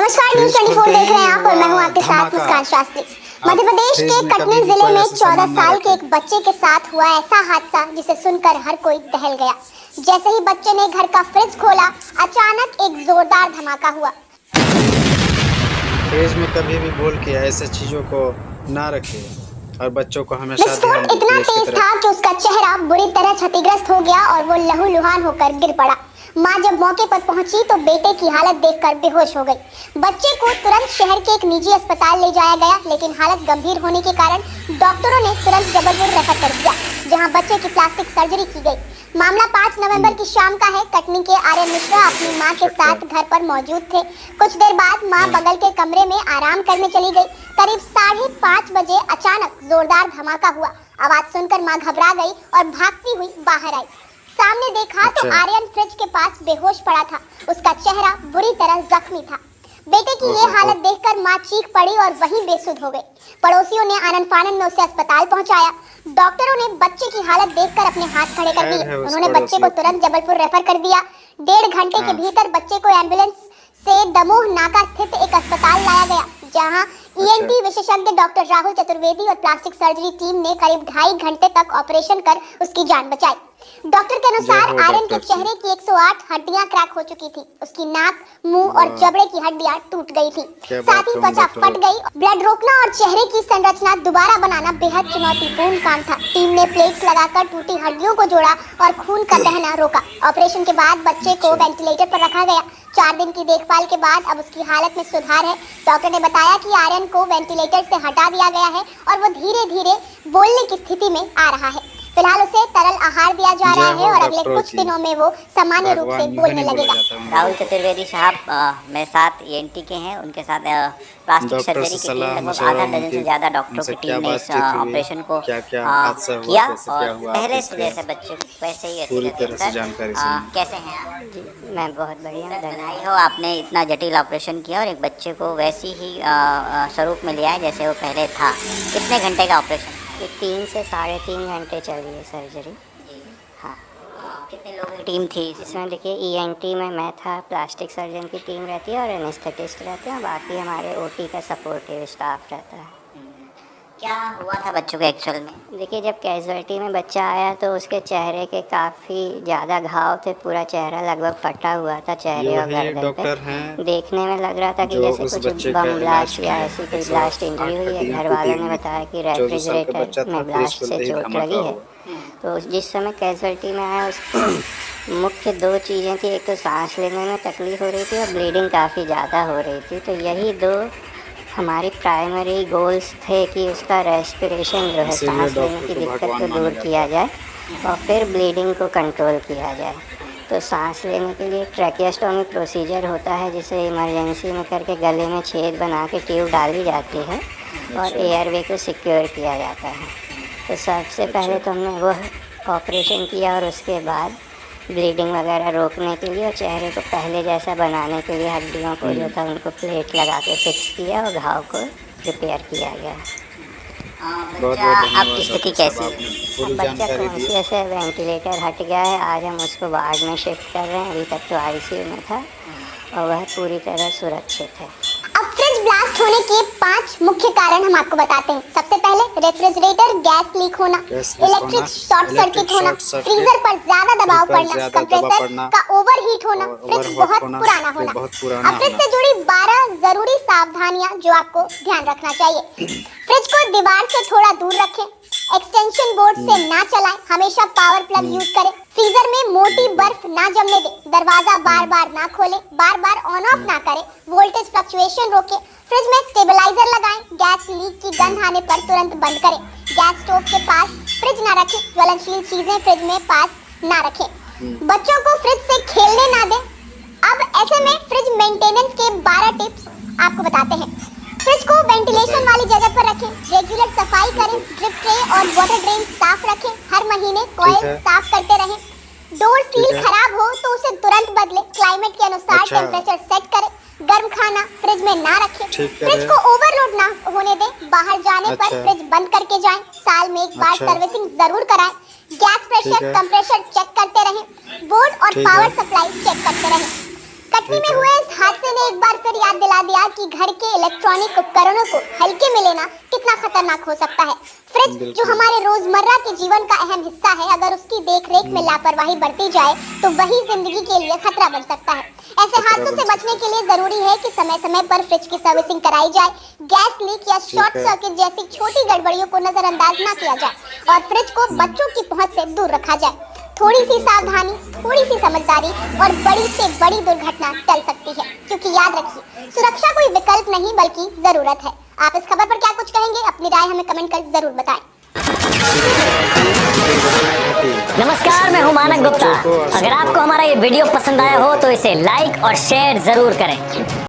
नमस्कार, न्यूज़ 24 देख रहे हैं आप और मैं हूं आपके साथ मुस्कान शास्त्री। मध्य प्रदेश के कटनी जिले में 14 साल के एक बच्चे के साथ हुआ ऐसा हादसा जिसे सुनकर हर कोई दहल गया। जैसे ही बच्चे ने घर का फ्रिज खोला, अचानक एक जोरदार धमाका हुआ। फ्रिज में कभी भी बोल के ऐसे चीजों को ना रखें और बच्चों को हमेशा विस्फोट इतना तेज था कि उसका चेहरा बुरी तरह क्षतिग्रस्त हो गया और वो लहूलुहान होकर गिर पड़ा। माँ जब मौके पर पहुंची तो बेटे की हालत देखकर बेहोश हो गई। बच्चे को तुरंत शहर के एक निजी अस्पताल ले जाया गया, लेकिन हालत गंभीर होने के कारण डॉक्टरों ने तुरंत जबलपुर रेफर कर दिया, जहां बच्चे की प्लास्टिक सर्जरी की गई। मामला 5 नवंबर की शाम का है। कटनी के आर्यन मिश्रा अपनी मां के साथ घर पर मौजूद थे। कुछ देर बाद मां बगल के कमरे में आराम करने चली गई। करीब 5:30 बजे अचानक जोरदार धमाका हुआ। आवाज सुनकर मां घबरा गई और भागती हुई बाहर आई। सामने देखा तो आर्यन फ्रिज के पास बेहोश पड़ा था। उसका चेहरा बुरी तरह जख्मी था। बेटे की ये हालत देखकर मां चीख पड़ी और वहीं बेसुध हो गई। पड़ोसियों ने आनन फानन में उसे अस्पताल पहुंचाया। डॉक्टरों ने बच्चे की हालत देखकर अपने हाथ खड़े कर दिए। उन्होंने बच्चे को तुरंत जबलपुर रेफर कर दिया। 1.5 घंटे के भीतर बच्चे को एम्बुलेंस से दमोह नाका स्थित एक अस्पताल लाया गया, जहां ईएनटी विशेषज्ञ डॉक्टर राहुल चतुर्वेदी और प्लास्टिक सर्जरी टीम ने करीब 2.5 घंटे तक ऑपरेशन कर उसकी जान बचाई। डॉक्टर के अनुसार आर्यन के चेहरे की 108 हड्डियां क्रैक हो चुकी थी। उसकी नाक, मुंह और जबड़े की हड्डियां टूट गई थी। साथ ही त्वचा फट गई। ब्लड रोकना और चेहरे की संरचना दोबारा बनाना बेहद चुनौतीपूर्ण काम था। टीम ने प्लेट्स लगाकर टूटी हड्डियों को जोड़ा और खून का बहना रोका। ऑपरेशन के बाद बच्चे को वेंटिलेटर पर रखा गया। 4 दिन की देखभाल के बाद अब उसकी हालत में सुधार है। डॉक्टर ने बताया कि आर्यन को वेंटिलेटर से हटा दिया गया है और वो धीरे धीरे बोलने की स्थिति में आ रहा है। फिलहाल उसे तरल आहार दिया जा रहा है और अगले कुछ दिनों में वो सामान्य रूप से बोलने लगेगा। राहुल चतुर्वेदी साहब मेरे साथ ईएनटी के हैं। उनके साथ प्लास्टिक सर्जरी की लगभग आधा दर्जन से ज़्यादा डॉक्टरों की टीम ने इस ऑपरेशन को किया और पहले से जैसे बच्चे वैसे ही पूरी तरह से जानकारी कैसे हैं आप? जी मैं बहुत बढ़िया। बधाई हो, आपने इतना जटिल ऑपरेशन किया और एक बच्चे को वैसी ही स्वरूप में लिया है जैसे वो पहले था। कितने घंटे का ऑपरेशन? ये 3 से 3.5 घंटे चल रही है सर्जरी। हाँ, कितने लोगों की टीम थी इसमें? देखिए ईएनटी में मैं था, प्लास्टिक सर्जन की टीम रहती है और एनेस्थेटिस्ट रहते हैं, बाकी हमारे ओटी का सपोर्टिव स्टाफ रहता है। क्या हुआ था बच्चों के एक्चुअल में? देखिए जब कैजुअल्टी में बच्चा आया तो उसके चेहरे के काफ़ी ज़्यादा घाव थे। पूरा चेहरा लगभग फटा हुआ था, चेहरे और गर्दन पे। देखने में लग रहा था कि जैसे कुछ बम ब्लास्ट या ऐसी कोई ब्लास्ट इंजरी हुई है। घर वालों ने बताया कि रेफ्रिजरेटर में ब्लास्ट से चोट लगी है। तो जिस समय कैजुअल्टी में आया उसको मुख्य 2 चीज़ें थी। एक तो सांस लेने में तकलीफ़ हो रही थी और ब्लीडिंग काफ़ी ज़्यादा हो रही थी। तो यही 2 हमारी प्राइमरी गोल्स थे कि उसका रेस्पिरेशन जो है सांस लेने की दिक्कत को दूर किया जाए और फिर ब्लीडिंग को कंट्रोल किया जाए। तो सांस लेने के लिए ट्रैकियोस्टोमी प्रोसीजर होता है, जिसे इमरजेंसी में करके गले में छेद बना के ट्यूब डाली जाती है और एयरवे को सिक्योर किया जाता है। तो सबसे पहले तो हमने वो ऑपरेशन किया और उसके बाद ब्लीडिंग वगैरह रोकने के लिए और चेहरे को पहले जैसा बनाने के लिए हड्डियों को जो था उनको प्लेट लगा के फिक्स किया और घाव को रिपेयर किया गया। बच्चा अब स्थिति कैसी है? बच्चा कॉन्शियस है, वेंटिलेटर हट गया है। आज हम उसको वार्ड में शिफ्ट कर रहे हैं। अभी तक तो आईसीयू में था और वह पूरी तरह सुरक्षित है। अब फ्रिज ब्लास्ट होने के 5 मुख्य कारण हम आपको बताते हैं। सबसे पहले रेफ्रिजरेटर गैस लीक होना, इलेक्ट्रिक शॉर्ट सर्किट होना, फ्रीजर पर ज्यादा दबाव पड़ना, कंप्रेसर का ओवरहीट होना, फ्रिज बहुत पुराना होना। अब फ्रिज से जुड़ी 12 जरूरी सावधानियां जो आपको ध्यान रखना चाहिए। फ्रिज को दीवार से थोड़ा दूर रखें, एक्सटेंशन बोर्ड से ना चलाएं, हमेशा पावर प्लग यूज करें। फ्रीजर में मोटी बर्फ ना जमने दें, दरवाजा बार बार ना खोलें, बार बार ऑन ऑफ ना करें, वोल्टेज फ्लक्चुएशन रोकें। फ्रिज में स्टेबलाइजर लगाएं, गैस लीक की गंध आने पर तुरंत बंद करें। गैस स्टोव के पास फ्रिज ना रखें, ज्वलनशील चीजें फ्रिज में पास ना रखें। बच्चों को फ्रिज से खेलने ना दें। अब ऐसे में फ्रिज मेंटेनेंस के 12 टिप्स आपको बताते हैं। फ्रिज को वेंटिलेशन वाली जगह पर रखें, रेगुलर सफाई करें, ड्रिप ट्रे और वाटर ड्रेन साफ रखें, हर महीने कॉइल साफ करते रहें। डोर सील खराब हो तो उसे तुरंत बदलें, क्लाइमेट के अनुसार टेम्परेचर सेट करें। गर्म खाना फ्रिज में ना रखें, फ्रिज को ओवरलोड ना होने दें। बाहर जाने पर फ्रिज बंद करके जाएं, साल में एक बार सर्विसिंग जरूर कराएं। गैस प्रेशर, कंप्रेसर चेक करते रहें, बोर्ड और पावर सप्लाई चेक करते रहें। कटनी में हुए इस हादसे ने एक बार फिर याद दिला दिया कि घर के इलेक्ट्रॉनिक उपकरणों को हल्के में लेना कितना खतरनाक हो सकता है। फ्रिज जो हमारे रोजमर्रा के जीवन का अहम हिस्सा है, अगर उसकी देखरेख में लापरवाही बरती जाए तो वही जिंदगी के लिए खतरा बन सकता है। ऐसे हादसों से बचने के लिए जरूरी है कि समय समय पर फ्रिज की सर्विसिंग कराई जाए, गैस लीक या शॉर्ट सर्किट जैसी छोटी गड़बड़ियों को नजरअंदाज न किया जाए और फ्रिज को बच्चों की पहुंच से दूर रखा जाए। थोड़ी सी सावधानी, थोड़ी सी समझदारी और बड़ी से बड़ी दुर्घटना टल सकती है, क्योंकि याद रखिए सुरक्षा कोई विकल्प नहीं बल्कि जरूरत है। आप इस खबर पर क्या कुछ कहेंगे? अपनी राय हमें कमेंट कर जरूर बताएं। नमस्कार, मैं हूं मानक गुप्ता। अगर आपको हमारा ये वीडियो पसंद आया हो तो इसे लाइक और शेयर जरूर करें।